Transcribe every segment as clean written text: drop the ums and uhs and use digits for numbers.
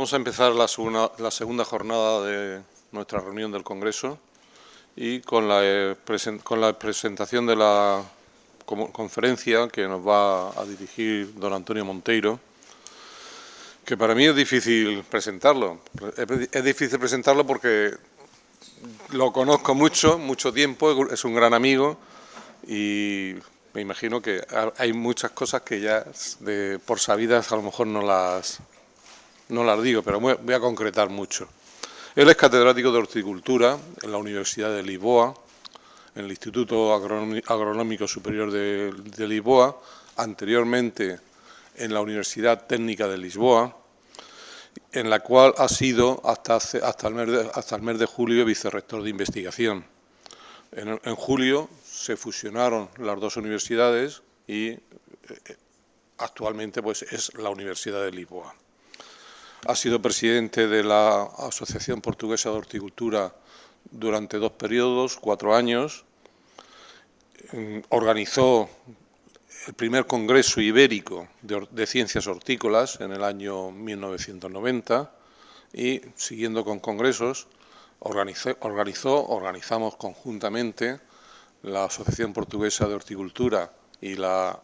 Vamos a empezar la segunda jornada de nuestra reunión del Congreso y con la presentación de la conferencia que nos va a dirigir don Antonio Monteiro, que para mí es difícil presentarlo. Es difícil presentarlo porque lo conozco mucho tiempo, es un gran amigo y me imagino que hay muchas cosas que ya por sabidas a lo mejor no las digo, pero voy a concretar mucho. Él es catedrático de horticultura en la Universidad de Lisboa, en el Instituto Agronómico Superior de Lisboa, anteriormente en la Universidad Técnica de Lisboa, en la cual ha sido hasta el mes de julio vicerrector de investigación. En julio se fusionaron las dos universidades y actualmente pues, es la Universidad de Lisboa. Ha sido presidente de la Asociación Portuguesa de Horticultura durante 2 periodos, 4 años. Organizó el primer Congreso Ibérico de Ciencias Hortícolas en el año 1990 y, siguiendo con congresos, organizamos conjuntamente la Asociación Portuguesa de Horticultura y la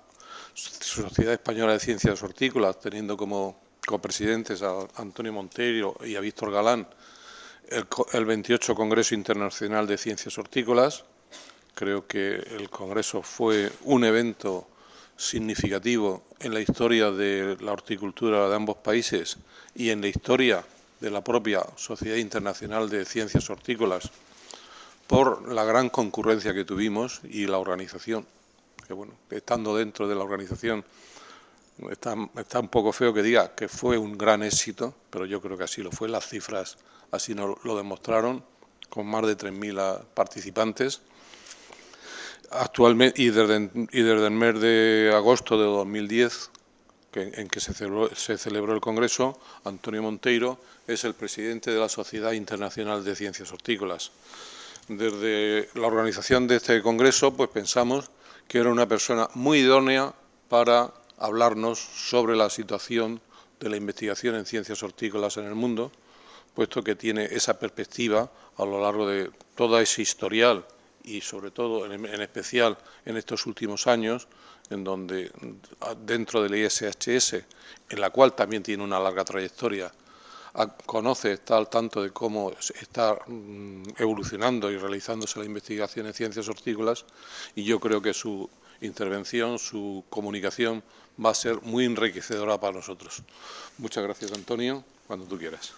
Sociedad Española de Ciencias Hortícolas, teniendo como copresidentes a Antonio Monteiro y a Víctor Galán, el 28 Congreso Internacional de Ciencias Hortícolas. Creo que el Congreso fue un evento significativo en la historia de la horticultura de ambos países y en la historia de la propia Sociedad Internacional de Ciencias Hortícolas, por la gran concurrencia que tuvimos y la organización, que bueno, estando dentro de la organización, está un poco feo que diga que fue un gran éxito, pero yo creo que así lo fue. Las cifras así nos lo demostraron, con más de 3.000 participantes. Actualmente, y desde el mes de agosto de 2010, en que se celebró el Congreso, Antonio Monteiro es el presidente de la Sociedad Internacional de Ciencias Hortícolas. Desde la organización de este Congreso, pues pensamos que era una persona muy idónea para hablarnos sobre la situación de la investigación en ciencias hortícolas en el mundo, puesto que tiene esa perspectiva a lo largo de toda ese historial y sobre todo, en especial, en estos últimos años, en donde dentro del ISHS, en la cual también tiene una larga trayectoria, está al tanto de cómo está evolucionando y realizándose la investigación en ciencias hortícolas, y yo creo que su intervención, su comunicación va a ser muy enriquecedora para nosotros. Muchas gracias, Antonio, cuando tú quieras.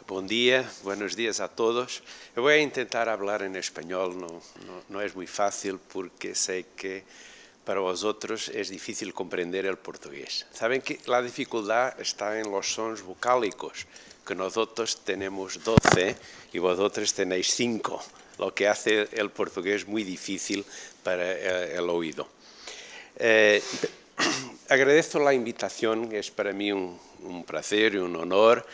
Buen día, buenos días a todos. Yo voy a intentar hablar en español, no es muy fácil porque sé que para vosotros es difícil comprender el portugués. Saben que la dificultad está en los sons vocálicos, que nosotros tenemos 12 y vosotros tenéis 5, lo que hace el portugués muy difícil para el oído. Agradezco la invitación, es para mí un placer y un honor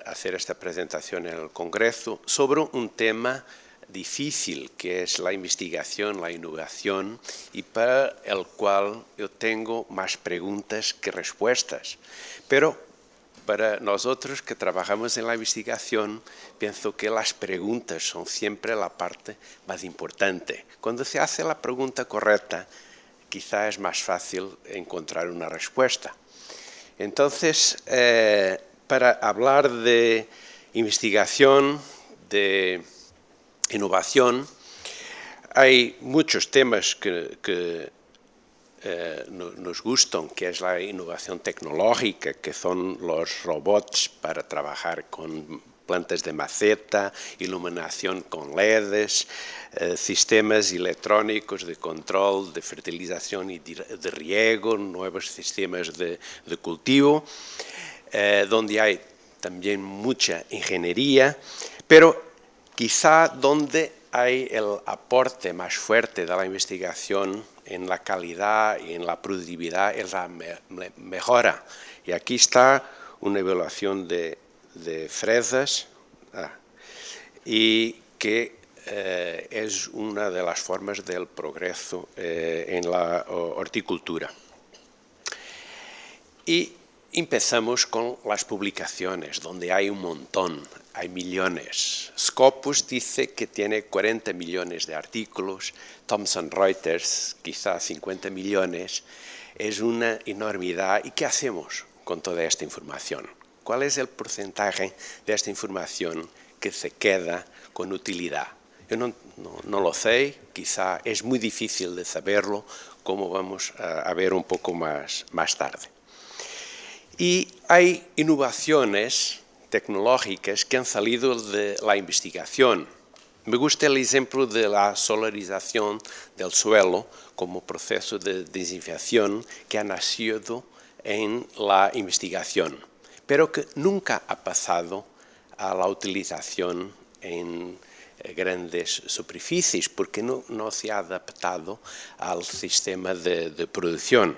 hacer esta presentación en el Congreso sobre un tema difícil que es la investigación, la innovación, y para el cual yo tengo más preguntas que respuestas. Pero para nosotros que trabajamos en la investigación, pienso que las preguntas son siempre la parte más importante. Cuando se hace la pregunta correcta, quizá es más fácil encontrar una respuesta. Entonces, para hablar de investigación, de innovación, hay muchos temas que nos gustan, que es la innovación tecnológica, que son los robots para trabajar con plantas de maceta, iluminación con LEDs, sistemas electrónicos de control de fertilización y de riego, nuevos sistemas de cultivo, donde hay también mucha ingeniería, pero quizá donde hay el aporte más fuerte de la investigación en la calidad y en la productividad es la mejora. Y aquí está una evaluación de fresas y que es una de las formas del progreso en la horticultura. Y empezamos con las publicaciones, donde hay un montón, hay millones. Scopus dice que tiene 40 millones de artículos, Thomson Reuters quizá 50 millones. Es una enormidad. ¿Y qué hacemos con toda esta información? ¿Cuál es el porcentaje de esta información que se queda con utilidad? Yo no lo sé, quizá es muy difícil de saberlo, como vamos a ver un poco más tarde. Y hay innovaciones tecnológicas que han salido de la investigación. Me gusta el ejemplo de la solarización del suelo como proceso de desinfección que ha nacido en la investigación, pero que nunca ha pasado a la utilización en grandes superficies porque no se ha adaptado al sistema de producción.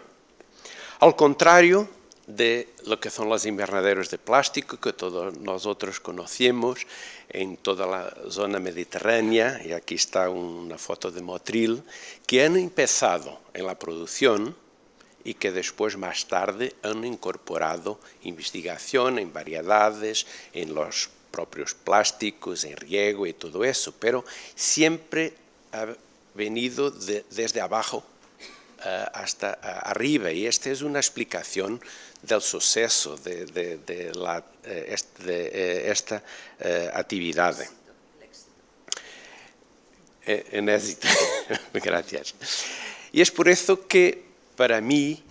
Al contrario de lo que son los invernaderos de plástico que todos nosotros conocemos en toda la zona mediterránea, y aquí está una foto de Motril, que han empezado en la producción y que después, más tarde, han incorporado investigación en variedades, en los propios plásticos, en riego y todo eso, pero siempre ha venido desde abajo hasta arriba, y esta es una explicación del suceso de esta actividad. En éxito. Gracias. Y es por eso que, para mí,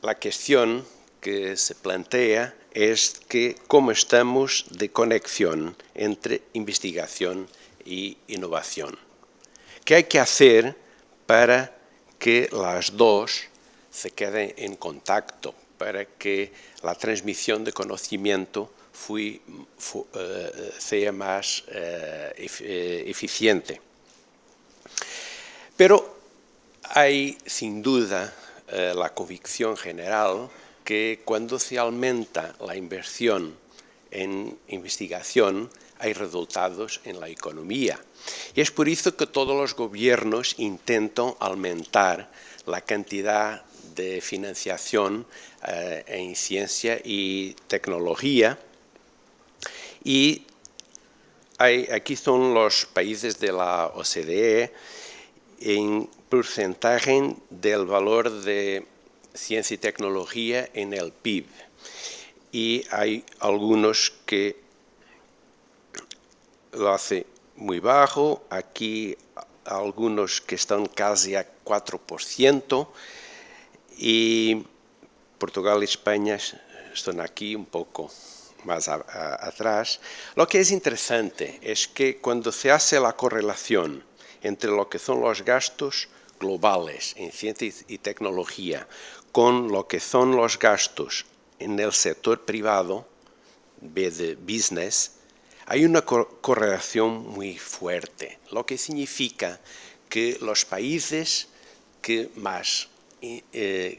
la cuestión que se plantea es que cómo estamos de conexión entre investigación y innovación. ¿Qué hay que hacer para que las dos se queden en contacto, para que la transmisión de conocimiento sea más eficiente? Pero hay, sin duda, la convicción general que cuando se aumenta la inversión en investigación, hay resultados en la economía. Y es por eso que todos los gobiernos intentan aumentar la cantidad de financiación en ciencia y tecnología. Y aquí son los países de la OCDE en porcentaje del valor de ciencia y tecnología en el PIB. Y hay algunos que lo hacen muy bajo, aquí algunos que están casi a 4%, y Portugal y España están aquí un poco más atrás. Lo que es interesante es que cuando se hace la correlación entre lo que son los gastos globales en ciencia y tecnología con lo que son los gastos en el sector privado, B de business, hay una correlación muy fuerte, lo que significa que los países que más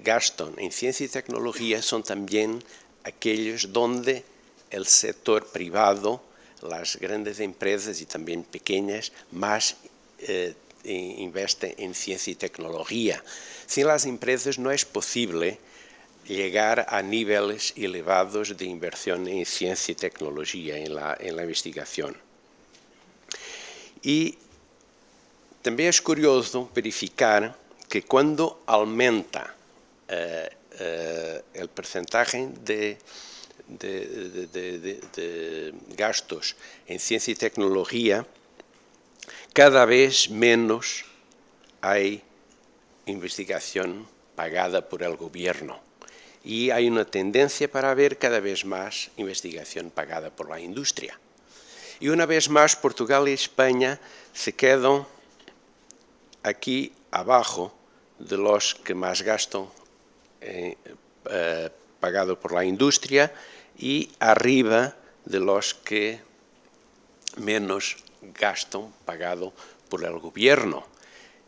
gastan en ciencia y tecnología son también aquellos donde el sector privado, las grandes empresas y también pequeñas, más investe en ciencia y tecnología. Sin las empresas no es posible llegar a niveles elevados de inversión en ciencia y tecnología, en la investigación. Y también es curioso verificar que cuando aumenta el porcentaje de gastos en ciencia y tecnología, cada vez menos hay investigación pagada por el gobierno. Y hay una tendencia para ver cada vez más investigación pagada por la industria. Y una vez más, Portugal y España se quedan aquí abajo de los que más gastan pagado por la industria y arriba de los que menos gastan pagado por el gobierno.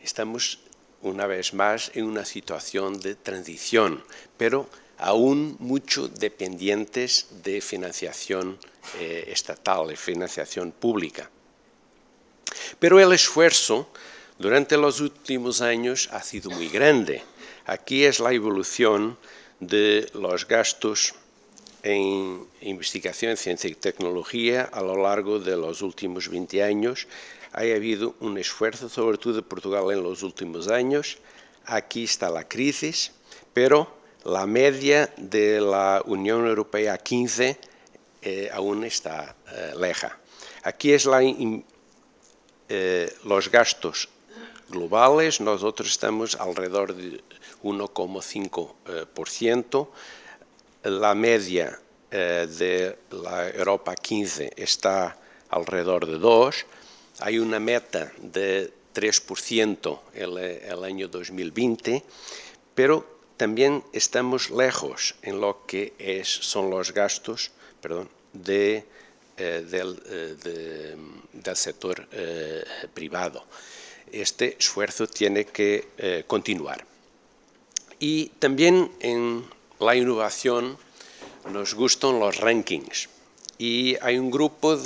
Estamos una vez más en una situación de transición, pero aún mucho dependientes de financiación estatal, de financiación pública. Pero el esfuerzo durante los últimos años ha sido muy grande. Aquí es la evolución de los gastos en investigación, ciencia y tecnología a lo largo de los últimos 20 años. Ha habido un esfuerzo, sobre todo de Portugal en los últimos años. Aquí está la crisis, pero la media de la Unión Europea 15 aún está leja. Aquí es los gastos globales. Nosotros estamos alrededor de 1,5%. La media de la Europa 15 está alrededor de 2%. Hay una meta de 3% el año 2020, pero también estamos lejos en lo que son los gastos del sector privado. Este esfuerzo tiene que continuar. Y también en la innovación nos gustan los rankings. Y hay un grupo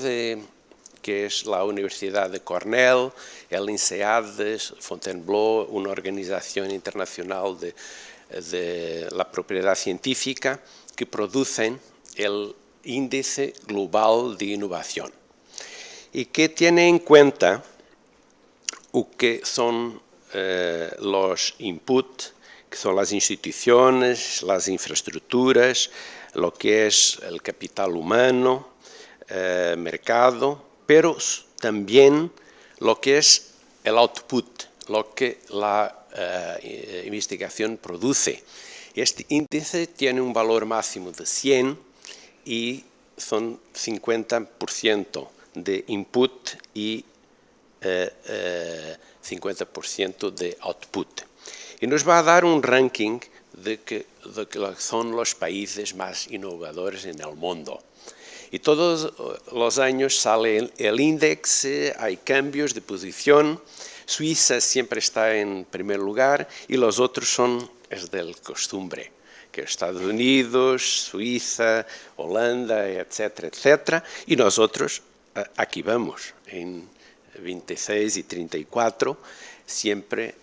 que es la Universidad de Cornell, el INSEAD, Fontainebleau, una organización internacional de la propiedad científica, que producen el Índice Global de Innovación y que tiene en cuenta lo que son los inputs, que son las instituciones, las infraestructuras, lo que es el capital humano, mercado, pero también lo que es el output, lo que la investigación produce. Este índice tiene un valor máximo de 100 y son 50% de input y 50% de output. Y nos va a dar un ranking de que son los países más innovadores en el mundo. Y todos los años sale el índice, hay cambios de posición. Suiza siempre está en primer lugar y los otros es del costumbre, que Estados Unidos, Suiza, Holanda, etcétera, etcétera. Y nosotros aquí vamos, en 26 y 34, siempre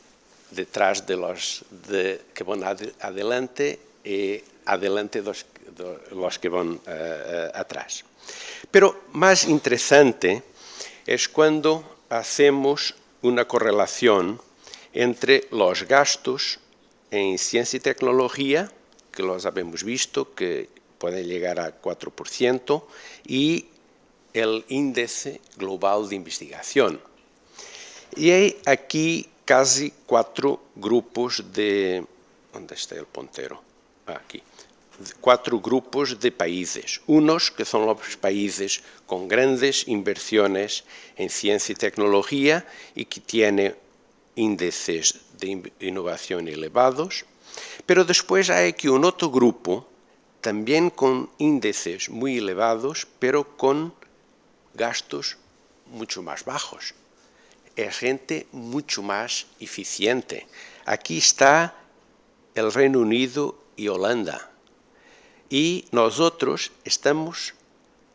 detrás de los que van adelante y adelante los que van atrás. Pero más interesante es cuando hacemos una correlación entre los gastos en ciencia y tecnología, que los habemos visto, que pueden llegar a 4%, y el índice global de investigación. Y hay aquí casi 4 grupos de... ¿Dónde está el puntero? Aquí. 4 grupos de países. Unos que son los países con grandes inversiones en ciencia y tecnología y que tienen índices de innovación elevados. Pero después hay aquí un otro grupo, también con índices muy elevados, pero con gastos mucho más bajos. Es gente mucho más eficiente. Aquí está el Reino Unido y Holanda. Y nosotros estamos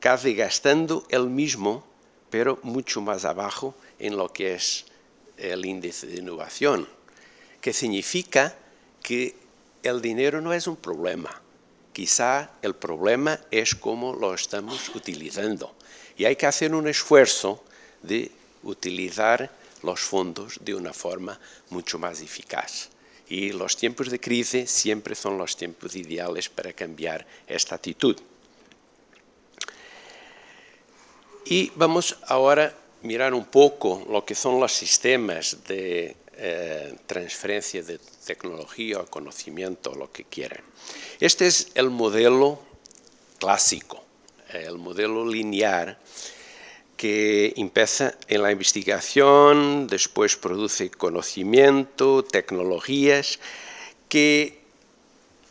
casi gastando el mismo, pero mucho más abajo en lo que es el índice de innovación, que significa que el dinero no es un problema. Quizá el problema es cómo lo estamos utilizando. Y hay que hacer un esfuerzo de utilizar los fondos de una forma mucho más eficaz. Y los tiempos de crisis siempre son los tiempos ideales para cambiar esta actitud. Y vamos ahora a mirar un poco lo que son los sistemas de transferencia de tecnología o conocimiento, lo que quieran. Este es el modelo clásico, el modelo lineal, que empieza en la investigación, después produce conocimiento, tecnologías, que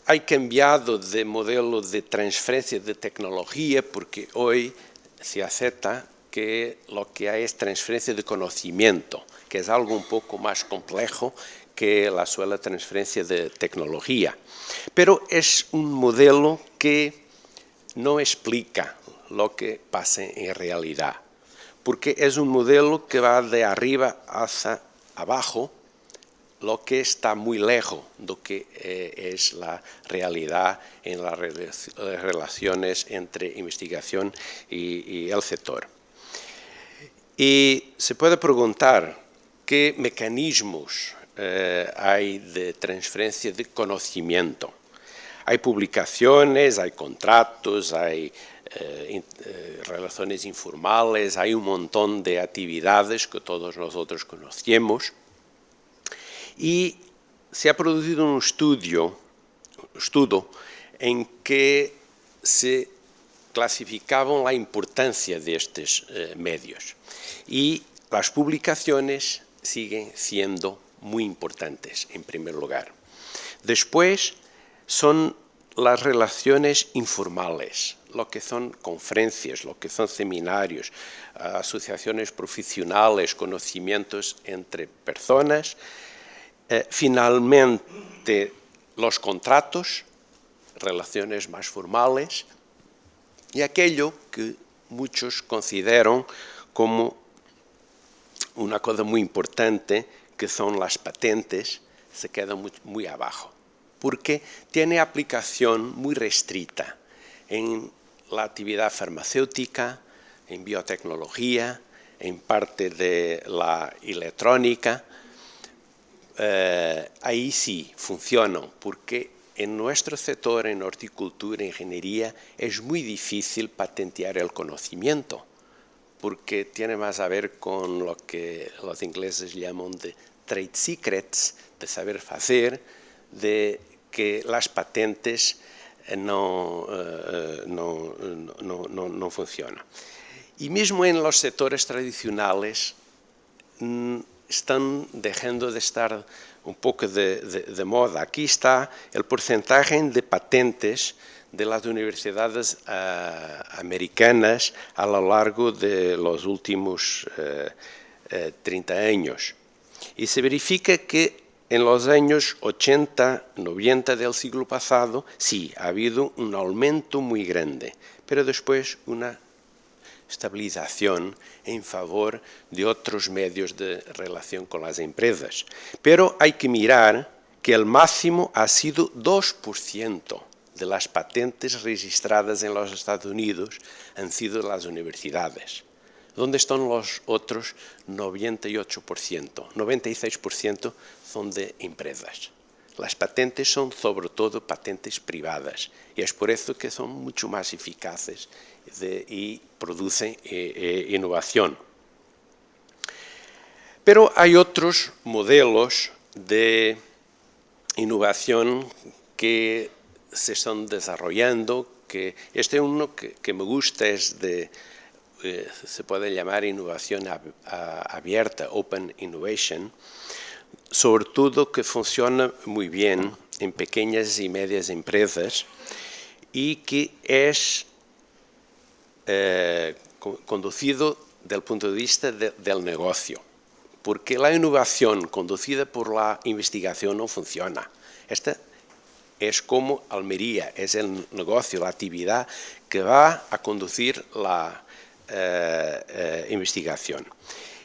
ha cambiado de modelo de transferencia de tecnología porque hoy se acepta que lo que hay es transferencia de conocimiento, que es algo un poco más complejo que la sola transferencia de tecnología. Pero es un modelo que no explica lo que pasa en realidad, porque es un modelo que va de arriba hacia abajo lo que está muy lejos de lo que es la realidad en las relaciones entre investigación y el sector. Y se puede preguntar qué mecanismos hay de transferencia de conocimiento. Hay publicaciones, hay contratos, hay relaciones informales, hay un montón de actividades que todos nosotros conocemos. Y se ha producido un estudio en que se clasificaban la importancia de estos medios. Y las publicaciones siguen siendo muy importantes, en primer lugar. Después son las relaciones informales, lo que son conferencias, lo que son seminarios, asociaciones profesionales, conocimientos entre personas. Finalmente, los contratos, relaciones más formales, y aquello que muchos consideran como una cosa muy importante, que son las patentes, se queda muy abajo, porque tiene aplicación muy restrita en la actividad farmacéutica, en biotecnología, en parte de la electrónica. Ahí sí funcionan, porque en nuestro sector, en horticultura, ingeniería, es muy difícil patentear el conocimiento, porque tiene más a ver con lo que los ingleses llaman de trade secrets, de saber hacer, de que las patentes no funcionan. Y mismo en los sectores tradicionales están dejando de estar un poco de moda. Aquí está el porcentaje de patentes de las universidades americanas a lo largo de los últimos 30 años. Y se verifica que en los años 80, 90 del siglo pasado, sí, ha habido un aumento muy grande, pero después una estabilización en favor de otros medios de relación con las empresas. Pero hay que mirar que el máximo ha sido 2% de las patentes registradas en los Estados Unidos han sido las universidades. ¿Dónde están los otros 98%? 96% son de empresas. Las patentes son sobre todo patentes privadas y es por eso que son mucho más eficaces y producen innovación. Pero hay otros modelos de innovación que se están desarrollando, que este uno que me gusta es se puede llamar innovación abierta, Open Innovation, sobre todo que funciona muy bien en pequeñas y medias empresas y que es conducido desde el punto de vista del negocio, porque la innovación conducida por la investigación no funciona. Esta es como Almería, es el negocio, la actividad que va a conducir la investigación.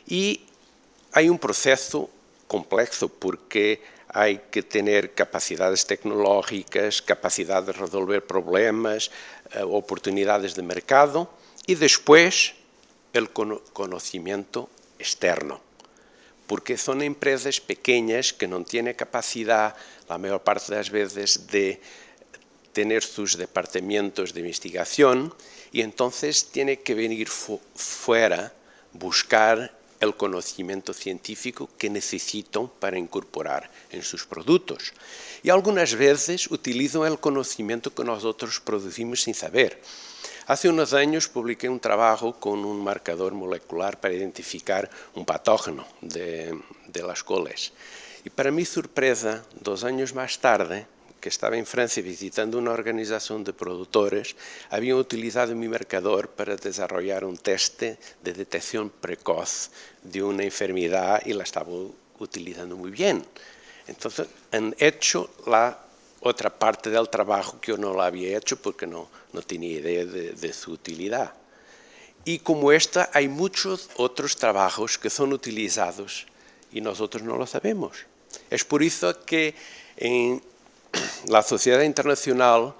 Y hay un proceso complejo porque hay que tener capacidades tecnológicas, capacidad de resolver problemas, oportunidades de mercado y después el conocimiento externo. Porque son empresas pequeñas que no tienen capacidad, la mayor parte de las veces, de tener sus departamentos de investigación y entonces tiene que venir fuera, buscar el conocimiento científico que necesitan para incorporar en sus productos. Y algunas veces utilizan el conocimiento que nosotros producimos sin saber. Hace unos años publiqué un trabajo con un marcador molecular para identificar un patógeno de las coles. Y para mi sorpresa, 2 años más tarde, que estaba en Francia visitando una organización de productores, habían utilizado mi marcador para desarrollar un test de detección precoz de una enfermedad y la estaban utilizando muy bien. Entonces, han hecho la otra parte del trabajo que yo no la había hecho porque no tenía idea de su utilidad. Y como esta, hay muchos otros trabajos que son utilizados y nosotros no lo sabemos. Es por eso que en la sociedad internacional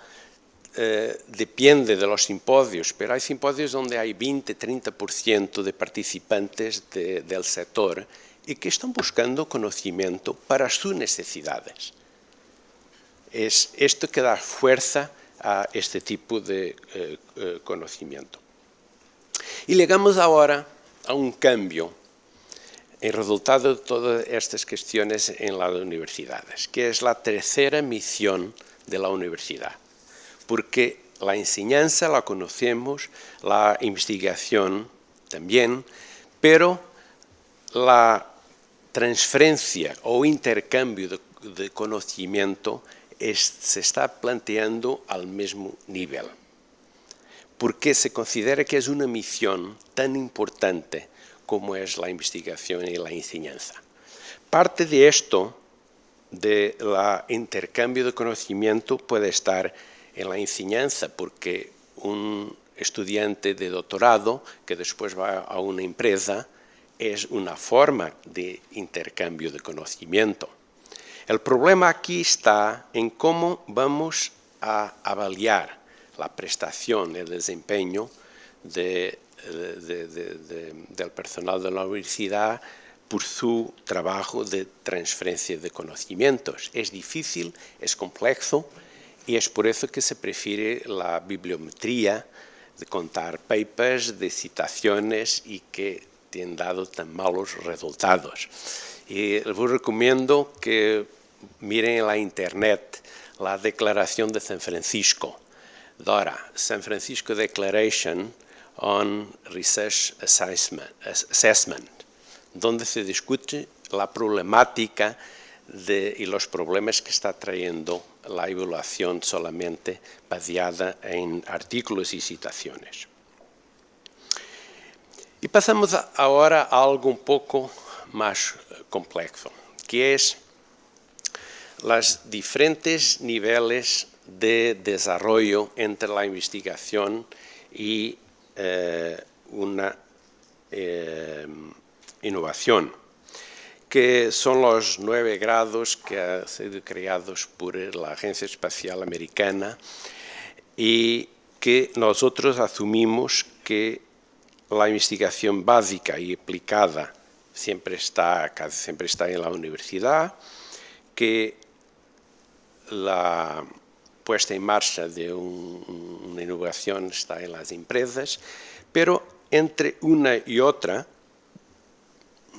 depende de los simposios, pero hay simposios donde hay 20-30% de participantes del sector y que están buscando conocimiento para sus necesidades. Es esto que da fuerza a este tipo de conocimiento. Y llegamos ahora a un cambio en resultado de todas estas cuestiones en las universidades, que es la tercera misión de la universidad. Porque la enseñanza la conocemos, la investigación también, pero la transferencia o intercambio de conocimiento se está planteando al mismo nivel. Porque se considera que es una misión tan importante como es la investigación y la enseñanza. Parte de esto, del intercambio de conocimiento, puede estar en la enseñanza, porque un estudiante de doctorado que después va a una empresa es una forma de intercambio de conocimiento. El problema aquí está en cómo vamos a avaliar la prestación, el desempeño del personal de la universidad por su trabajo de transferencia de conocimientos. Es difícil, es complejo y es por eso que se prefiere la bibliometría de contar papers, de citaciones y que tienen dado tan malos resultados. Y les recomiendo que miren en la internet la Declaración de San Francisco, DORA, San Francisco Declaration on Research Assessment, donde se discute la problemática y los problemas que está trayendo la evaluación solamente basada en artículos y citaciones. Y pasamos ahora a algo un poco más complejo, que es los diferentes niveles de desarrollo entre la investigación y una innovación, que son los 9 grados que han sido creados por la Agencia Espacial Americana y que nosotros asumimos que la investigación básica y aplicada casi siempre está en la universidad, que la puesta en marcha de una innovación está en las empresas, pero entre una y otra,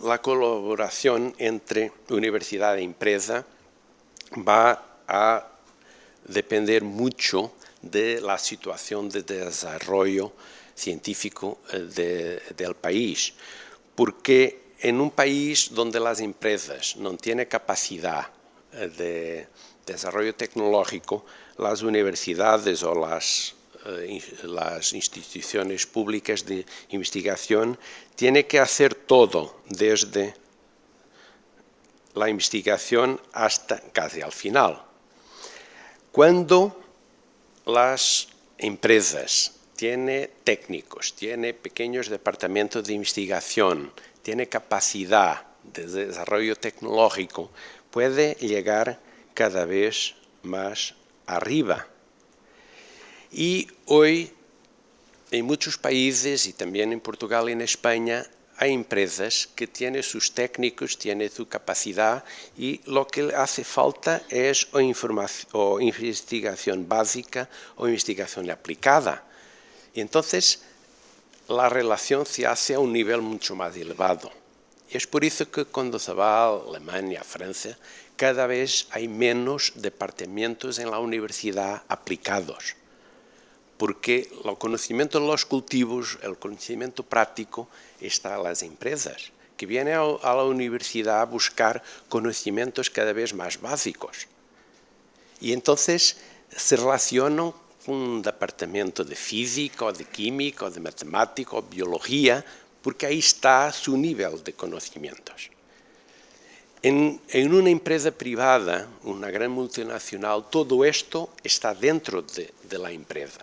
la colaboración entre universidad e empresa va a depender mucho de la situación de desarrollo científico del país, porque en un país donde las empresas no tienen capacidad de desarrollo tecnológico, las universidades o las instituciones públicas de investigación tienen que hacer todo, desde la investigación hasta casi al final. Cuando las empresas tienen técnicos, tienen pequeños departamentos de investigación, tienen capacidad de desarrollo tecnológico, puede llegar cada vez más arriba. Y hoy, en muchos países, y también en Portugal y en España, hay empresas que tienen sus técnicos, tienen su capacidad, y lo que hace falta es o investigación básica o investigación aplicada. Y entonces, la relación se hace a un nivel mucho más elevado. Y es por eso que cuando se va a Alemania, a Francia, cada vez hay menos departamentos en la universidad aplicados, porque el conocimiento de los cultivos, el conocimiento práctico, está en las empresas, que vienen a la universidad a buscar conocimientos cada vez más básicos. Y entonces se relacionan con un departamento de física, o de química, o de matemática, o biología, porque ahí está su nivel de conocimientos. En una empresa privada, una gran multinacional, todo esto está dentro de la empresa.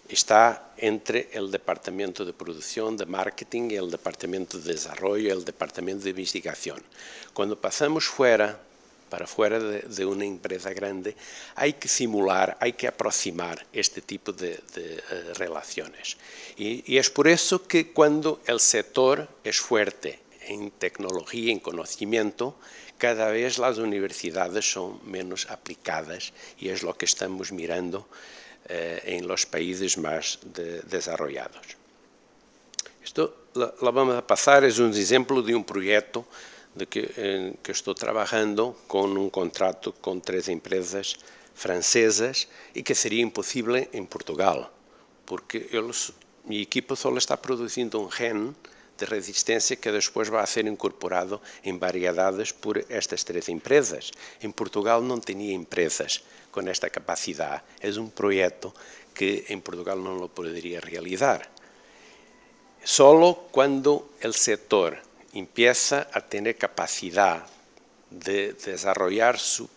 está entre el departamento de producción, de marketing, el departamento de desarrollo, el departamento de investigación. Cuando pasamos para fuera de una empresa grande, hay que simular, hay que aproximar este tipo de relaciones. Y es por eso que cuando el sector es fuerte en tecnología, en conocimiento, cada vez las universidades son menos aplicadas y es lo que estamos mirando en los países más desarrollados. Esto lo vamos a pasar, es un ejemplo de un proyecto que estou trabajando con un contrato con 3 empresas francesas y que sería imposible en Portugal, porque mi equipo solo está produciendo un gen de resistencia que después va a ser incorporado en variedades por estas 3 empresas. En Portugal no tenía empresas con esta capacidad. Es un proyecto que en Portugal no lo podría realizar. Solo cuando el sector empieza a tener capacidad de desarrollar su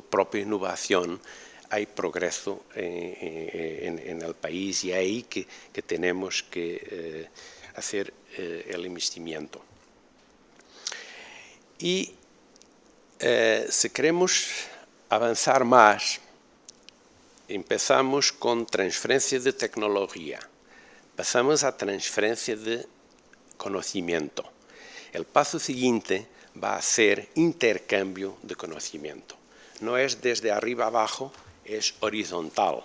propia innovación, hay progreso en el país y ahí que tenemos que hacer el investimiento. Y si queremos avanzar más, empezamos con transferencia de tecnología, pasamos a transferencia de conocimiento. El paso siguiente va a ser intercambio de conocimiento. No es desde arriba abajo, es horizontal.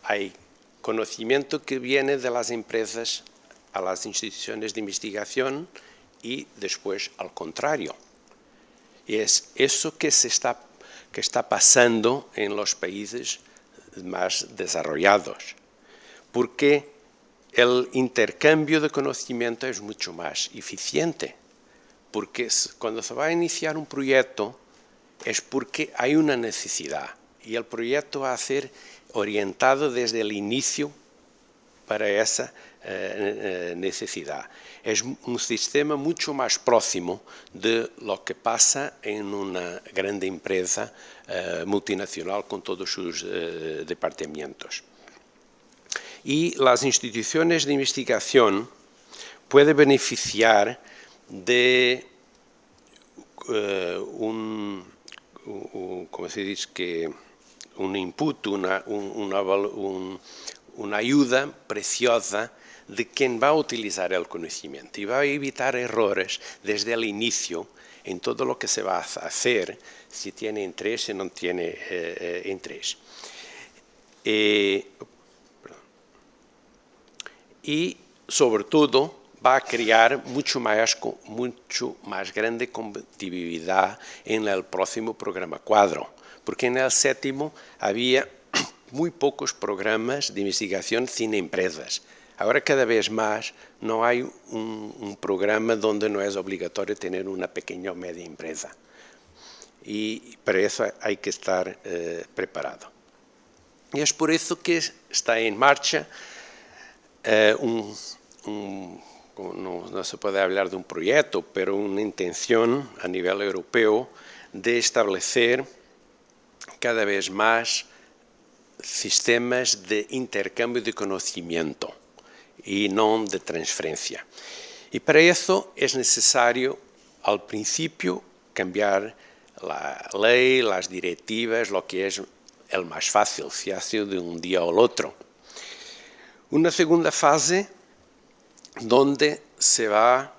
Hay conocimiento que viene de las empresas a las instituciones de investigación y después al contrario. Y es eso que está pasando en los países más desarrollados. Porque el intercambio de conocimiento es mucho más eficiente. Porque cuando se va a iniciar un proyecto es porque hay una necesidad y el proyecto va a ser orientado desde el inicio para esa necesidad. Es un sistema mucho más próximo de lo que pasa en una grande empresa multinacional con todos sus departamentos. Y las instituciones de investigación pueden beneficiar de ¿cómo se dice? Un input, una ayuda preciosa de quien va a utilizar el conocimiento y va a evitar errores desde el inicio en todo lo que se va a hacer, si tiene interés, si no tiene interés. Y sobre todo va a crear mucho más grande competitividad en el próximo programa cuadro, porque en el 7º había muy pocos programas de investigación sin empresas. Ahora cada vez más no hay un programa donde no es obligatorio tener una pequeña o media empresa. Y para eso hay que estar preparado. Y es por eso que está en marcha no se puede hablar de un proyecto, pero una intención a nivel europeo de establecer cada vez más sistemas de intercambio de conocimiento y no de transferencia. Y para eso es necesario, al principio, cambiar la ley, las directivas, lo que es el más fácil, se hace de un día al otro. Una segunda fase donde se va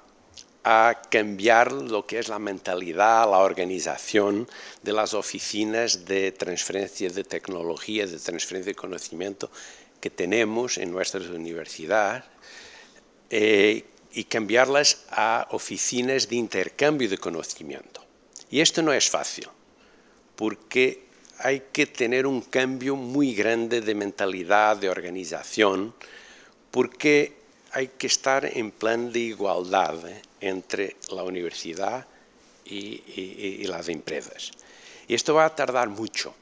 a cambiar lo que es la mentalidad, la organización de las oficinas de transferencia de tecnología, de transferencia de conocimiento que tenemos en nuestras universidades y cambiarlas a oficinas de intercambio de conocimiento. Y esto no es fácil, porque hay que tener un cambio muy grande de mentalidad, de organización, porque hay que estar en plan de igualdad entre la universidad y las empresas. Y esto va a tardar mucho,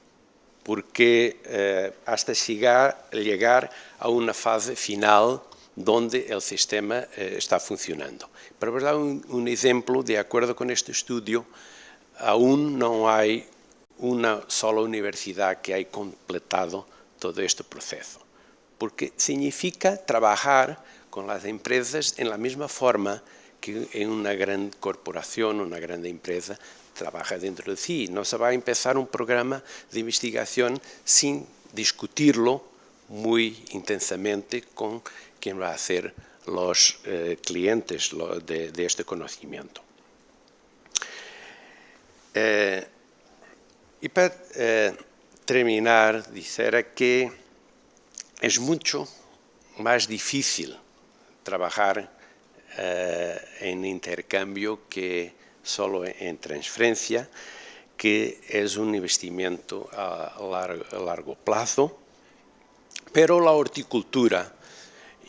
porque hasta llegar a una fase final donde el sistema está funcionando. Para dar un ejemplo, de acuerdo con este estudio, aún no hay una sola universidad que haya completado todo este proceso. porque significa trabajar con las empresas en la misma forma que en una gran corporación, una gran empresa, trabaja dentro de sí. No se va a empezar un programa de investigación sin discutirlo muy intensamente con quien va a ser los clientes de este conocimiento. Y para terminar, dijera que es mucho más difícil trabajar en intercambio que solo en transferencia, que es un investimiento a largo plazo, pero la horticultura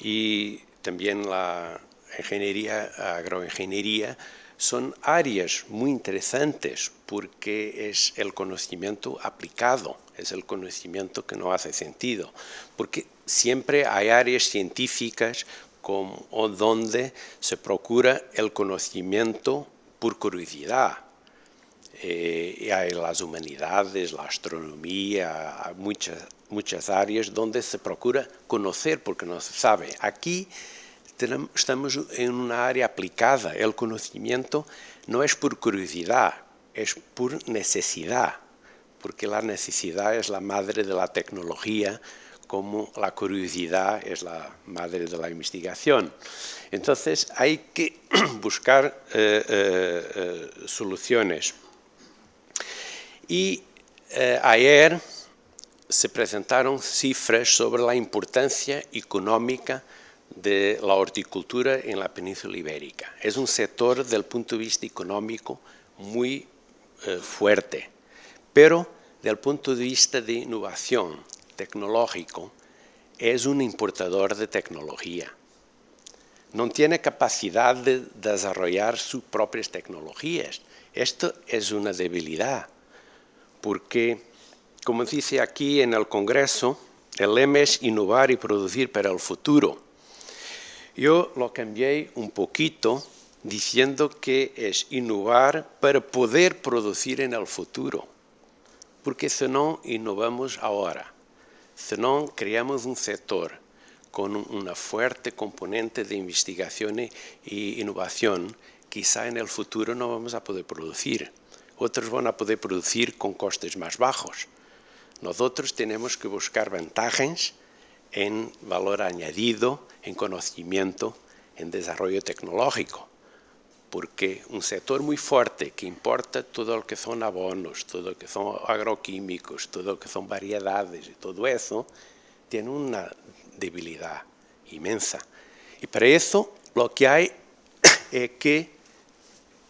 y también la agroingeniería son áreas muy interesantes porque es el conocimiento aplicado, es el conocimiento que no hace sentido, porque siempre hay áreas científicas donde se procura el conocimiento por curiosidad. Hay las humanidades, la astronomía, hay muchas áreas donde se procura conocer porque no se sabe. Aquí estamos en una área aplicada. El conocimiento no es por curiosidad, es por necesidad, porque la necesidad es la madre de la tecnología, como la curiosidad es la madre de la investigación. Entonces hay que buscar soluciones. Y ayer se presentaron cifras sobre la importancia económica de la horticultura en la península ibérica. Es un sector, desde el punto de vista económico, muy fuerte, pero desde el punto de vista de innovación tecnológico, es un importador de tecnología. No tiene capacidad de desarrollar sus propias tecnologías. Esto es una debilidad, porque, como dice aquí en el Congreso, el lema es innovar y producir para el futuro. Yo lo cambié un poquito diciendo que es innovar para poder producir en el futuro, porque si no innovamos ahora, si no creamos un sector con una fuerte componente de investigación e innovación, quizá en el futuro no vamos a poder producir. Otros van a poder producir con costes más bajos. Nosotros tenemos que buscar ventajas en valor añadido, en conocimiento, en desarrollo tecnológico, porque un sector muy fuerte que importa todo lo que son abonos, todo lo que son agroquímicos, todo lo que son variedades y todo eso, tiene una debilidad inmensa. Y para eso lo que hay es que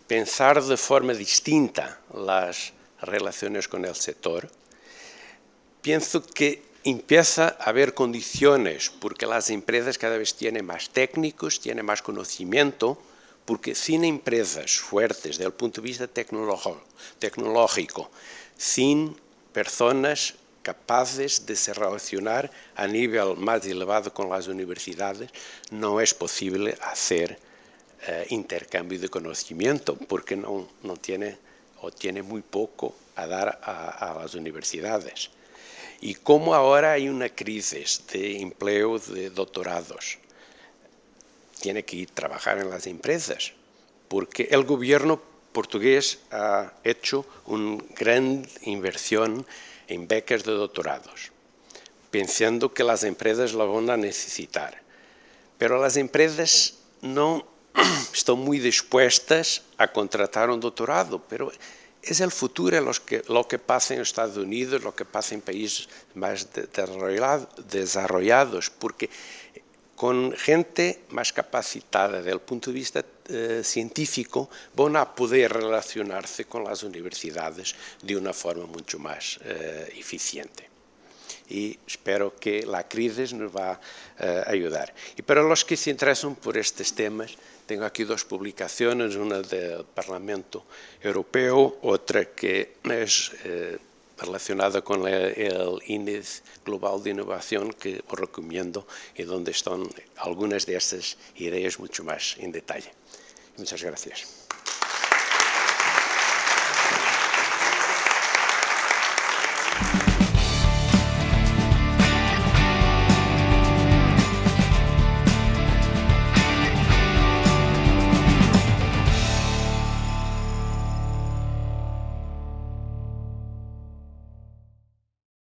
pensar de forma distinta las relaciones con el sector. Pienso que empieza a haber condiciones, porque las empresas cada vez tienen más técnicos, tienen más conocimiento, porque sin empresas fuertes desde el punto de vista tecnológico, sin personas capaces de se relacionar a nivel más elevado con las universidades, no es posible hacer intercambio de conocimiento, porque no tiene o tiene muy poco a dar a las universidades. Y como ahora hay una crisis de empleo de doctorados, tiene que ir a trabajar en las empresas, porque el gobierno portugués ha hecho una gran inversión en becas de doctorados, pensando que las empresas lo van a necesitar. Pero las empresas no están muy dispuestas a contratar un doctorado, pero es el futuro lo que pasa en Estados Unidos, lo que pasa en países más desarrollados, porque con gente más capacitada desde el punto de vista científico van a poder relacionarse con las universidades de una forma mucho más eficiente. Y espero que la crisis nos va a ayudar. Y para los que se interesan por estos temas, tengo aquí dos publicaciones, una del Parlamento Europeo, otra que es relacionada con el Índice Global de Innovación, que os recomiendo y donde están algunas de estas ideas mucho más en detalle. Muchas gracias.